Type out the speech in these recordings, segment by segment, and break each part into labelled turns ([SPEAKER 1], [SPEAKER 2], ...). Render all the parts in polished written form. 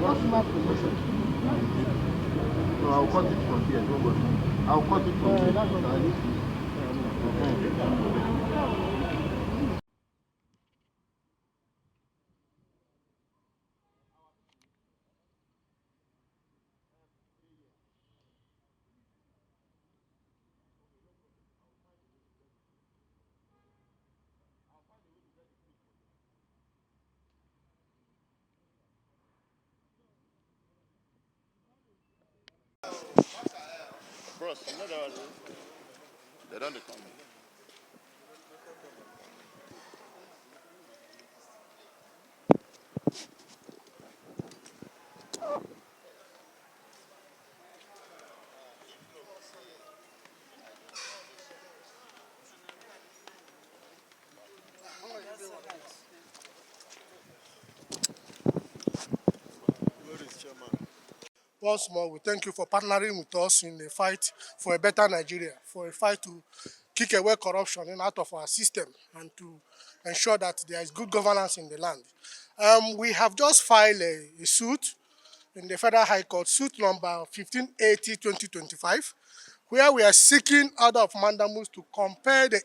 [SPEAKER 1] personal promotion.
[SPEAKER 2] No, I'll cut it from here, don't worry. I'll cut it from here.
[SPEAKER 1] That's what I need.
[SPEAKER 2] Bros, you know that they don't come.
[SPEAKER 1] Once more, we thank you for partnering with us in the fight for a better Nigeria, for a fight to kick away corruption out of our system and to ensure that there is good governance in the land. We have just filed a suit in the Federal High Court, suit number 1580-2025, where we are seeking order of mandamus to compel the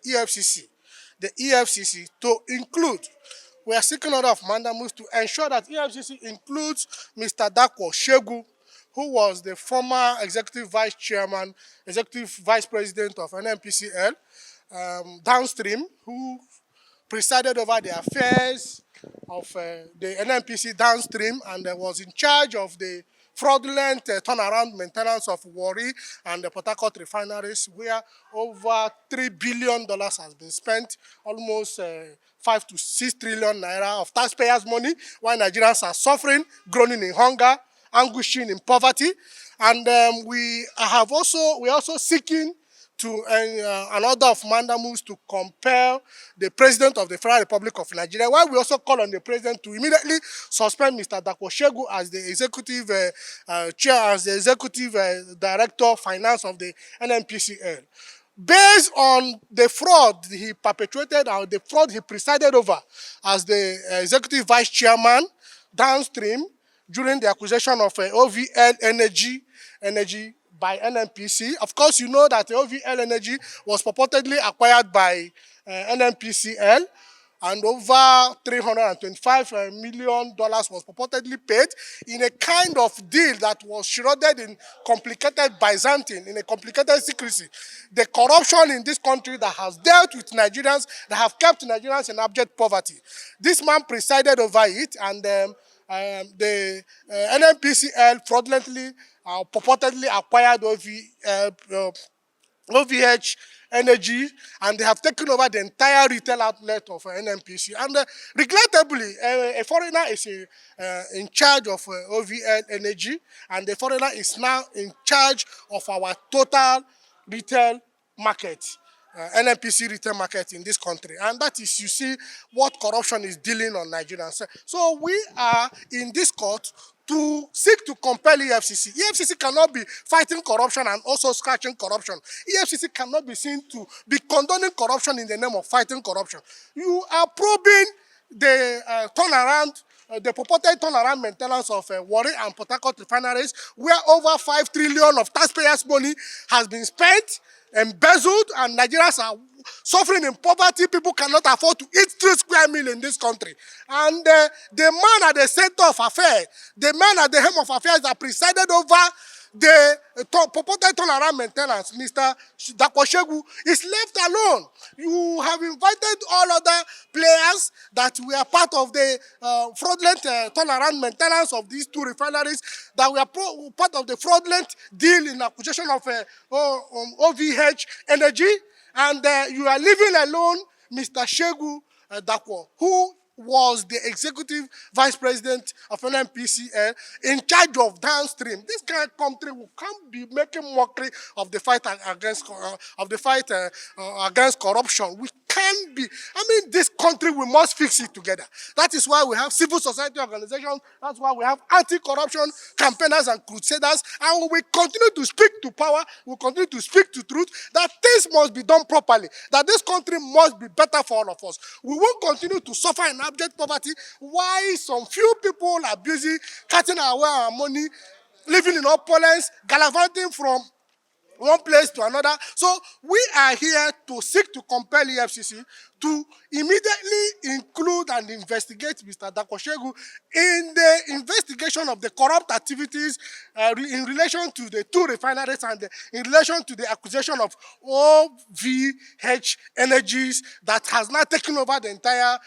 [SPEAKER 1] EFCC to include. We are seeking order of mandamus to ensure that EFCC includes Mr. Dapo Segun, who was the former executive vice chairman, executive vice president of NNPCL, downstream, who presided over the affairs of the NNPC downstream and was in charge of the fraudulent turnaround maintenance of Warri and the Port Harcourt refineries, where over $3 billion has been spent, almost 5 to 6 trillion naira of taxpayers' money, while Nigerians are suffering, groaning in hunger, anguishing in poverty. And we are also seeking to an order of mandamus to compel the President of the Federal Republic of Nigeria, while we also call on the President to immediately suspend Mr. Dapo Segun as the executive chair, as the executive director of finance of the NNPCL. Based on the fraud he perpetrated or the fraud he presided over as the executive vice chairman downstream during the acquisition of OVL Energy by NNPC. Of course, you know that OVL Energy was purportedly acquired by NNPCL, and over $325 million was purportedly paid in a kind of deal that was shrouded in complicated Byzantine, in a complicated secrecy. The corruption in this country that has dealt with Nigerians, that have kept Nigerians in abject poverty. This man presided over it, and the NNPCL fraudulently, purportedly acquired OVH Energy, and they have taken over the entire retail outlet of NNPC. And regrettably, a foreigner is in charge of OVL Energy, and the foreigner is now in charge of our total retail market. NNPC retail market in this country, and that is, you see, what corruption is dealing on Nigerians. So we are in this court to seek to compel EFCC. EFCC cannot be fighting corruption and also scratching corruption. EFCC cannot be seen to be condoning corruption in the name of fighting corruption. You are probing the turnaround, the purported turnaround maintenance of Warri and Port Harcourt refineries, where over 5 trillion of taxpayers' money has been spent, embezzled, and Nigerians are suffering in poverty. People cannot afford to eat 3 square meals in this country. And the man at the center of affairs, the man at the helm of affairs that presided over the purported turnaround maintenance, Mr. Dapo Segun, is left alone. You have invited all other players that were part of the fraudulent turnaround maintenance of these 2 refineries, that were part of the fraudulent deal in acquisition of OVH Energy, and you are leaving alone Mr. Segun Dapo, who was the executive vice president of NNPCL in charge of downstream. This kind of country can't be making mockery of the fight against against corruption. We can't be. I mean, this country, we must fix it together. That is why we have civil society organizations. That's why we have anti-corruption campaigners and crusaders. And we will continue to speak to power. We will continue to speak to truth, that things must be done properly, that this country must be better for all of us. We won't continue to suffer in abject poverty, why some few people are busy cutting away our money, living in opulence, gallivanting from one place to another. So we are here to seek to compel EFCC to immediately include and investigate Mr. Dapo Segun in the investigation of the corrupt activities in relation to the two refineries and in relation to the acquisition of OVH Energies that has now taken over the entire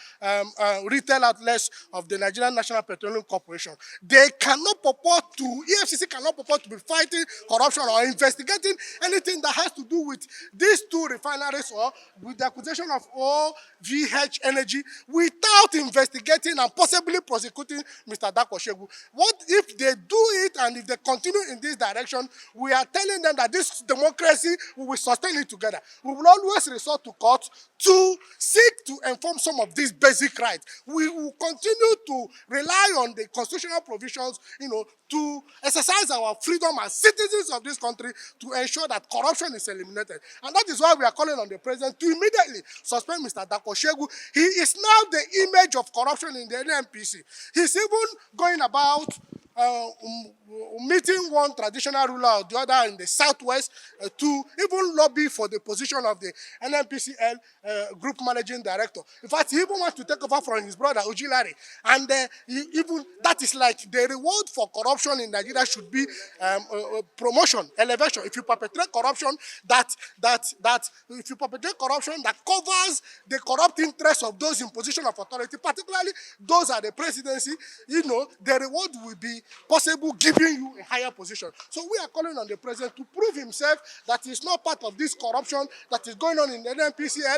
[SPEAKER 1] retail outlets of the Nigerian National Petroleum Corporation. They cannot purport to, EFCC cannot purport to be fighting corruption or investigating anything that has to do with these two refineries or with the acquisition of OVH Energy without investigating and possibly prosecuting Mr. Dapo Segun. What if they do it and if they continue in this direction, we are telling them that this democracy, we will sustain it together. We will always resort to court to seek to enforce some of these basic rights. We will continue to rely on the constitutional provisions, to exercise our freedom as citizens of this country to ensure that corruption is eliminated. And that is why we are calling on the president to immediately suspend Mr. Dapo Segun. He is now the image of corruption in the NNPC. He's even going about meeting one traditional ruler or the other in the southwest to even lobby for the position of the NNPCL group managing director. In fact, he even wants to take over from his brother Ujilari. And even that is like the reward for corruption in Nigeria should be promotion, elevation. If you perpetrate corruption, if you perpetrate corruption that covers the corrupt interests of those in position of authority, particularly those at the presidency, the reward will be possible giving you a higher position. So we are calling on the president to prove himself that he is not part of this corruption that is going on in the NNPCL.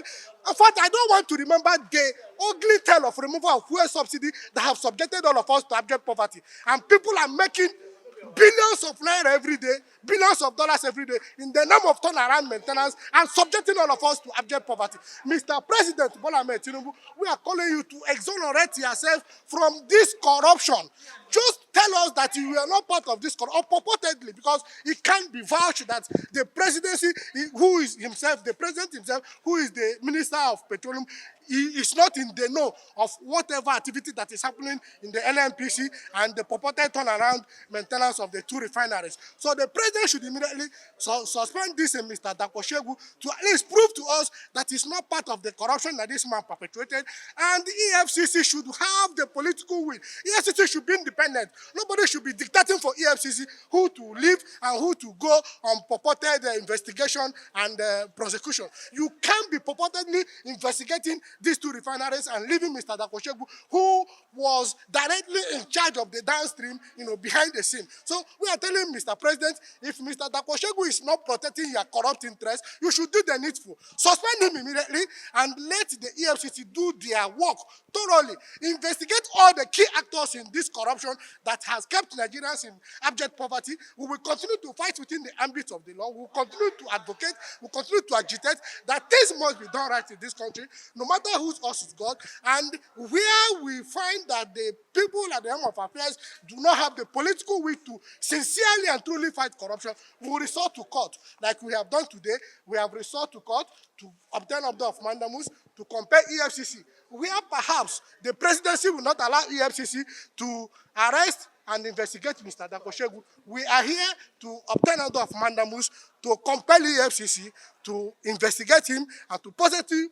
[SPEAKER 1] In fact, I don't want to remember the ugly tale of removal of fuel subsidy that have subjected all of us to abject poverty. And people are making billions of naira every day, billions of dollars every day in the name of turnaround maintenance and subjecting all of us to abject poverty. Mr. President Bola Ahmed Tinubu, we are calling you to exonerate yourself from this corruption. Just tell us that you are not part of this corruption, or purportedly, because it can't be vouched that the presidency, who is himself, the president himself, who is the minister of petroleum, he is not in the know of whatever activity that is happening in the NNPC and the purported turnaround maintenance of the two refineries. So the president should immediately suspend this Mr. Dapo Segun to at least prove to us that he's not part of the corruption that this man perpetrated. And the EFCC should have the political will. EFCC should be independent. Nobody should be dictating for EFCC who to leave and who to go on purported investigation and prosecution. You can't be purportedly investigating these two refineries and leaving Mr. Dapo Segun, who was directly in charge of the downstream, behind the scene. So we are telling Mr. President, if Mr. Dapo Segun is not protecting your corrupt interests, you should do the needful. Suspend him immediately and let the EFCC do their work thoroughly. Investigate all the key actors in this corruption that has kept Nigerians in abject poverty. We will continue to fight within the ambit of the law. We will continue to advocate. We will continue to agitate that things must be done right in this country, no matter whose us is God. And where we find that the people at the helm of affairs do not have the political will to sincerely and truly fight corruption, we will resort to court. Like we have done today, we have resort to court to obtain order of mandamus to compel EFCC, where perhaps the presidency will not allow EFCC to arrest and investigate Mr. Dapo Segun. We are here to obtain order of mandamus to compel EFCC to investigate him and to possibly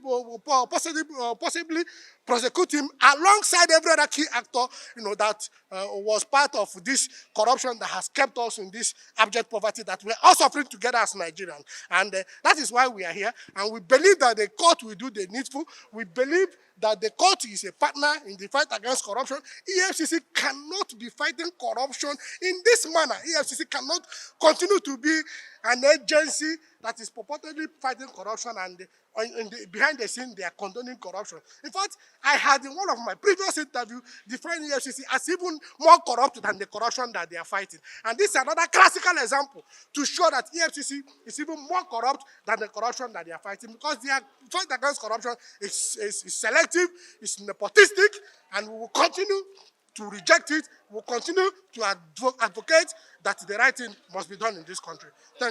[SPEAKER 1] prosecute him alongside every other key actor, that was part of this corruption that has kept us in this abject poverty that we are all suffering together as Nigerians. And that is why we are here. And we believe that the court will do the needful. We believe that the court is a partner in the fight against corruption. EFCC cannot be fighting corruption in this manner. EFCC cannot continue to be an agency that is purportedly fighting corruption and behind the scene they are condoning corruption. In fact, I had in one of my previous interviews defined EFCC as even more corrupt than the corruption that they are fighting. And this is another classical example to show that EFCC is even more corrupt than the corruption that they are fighting, because their fight against corruption is selective, is nepotistic, and we will continue to reject it. We will continue to advocate that the right thing must be done in this country. Thank you.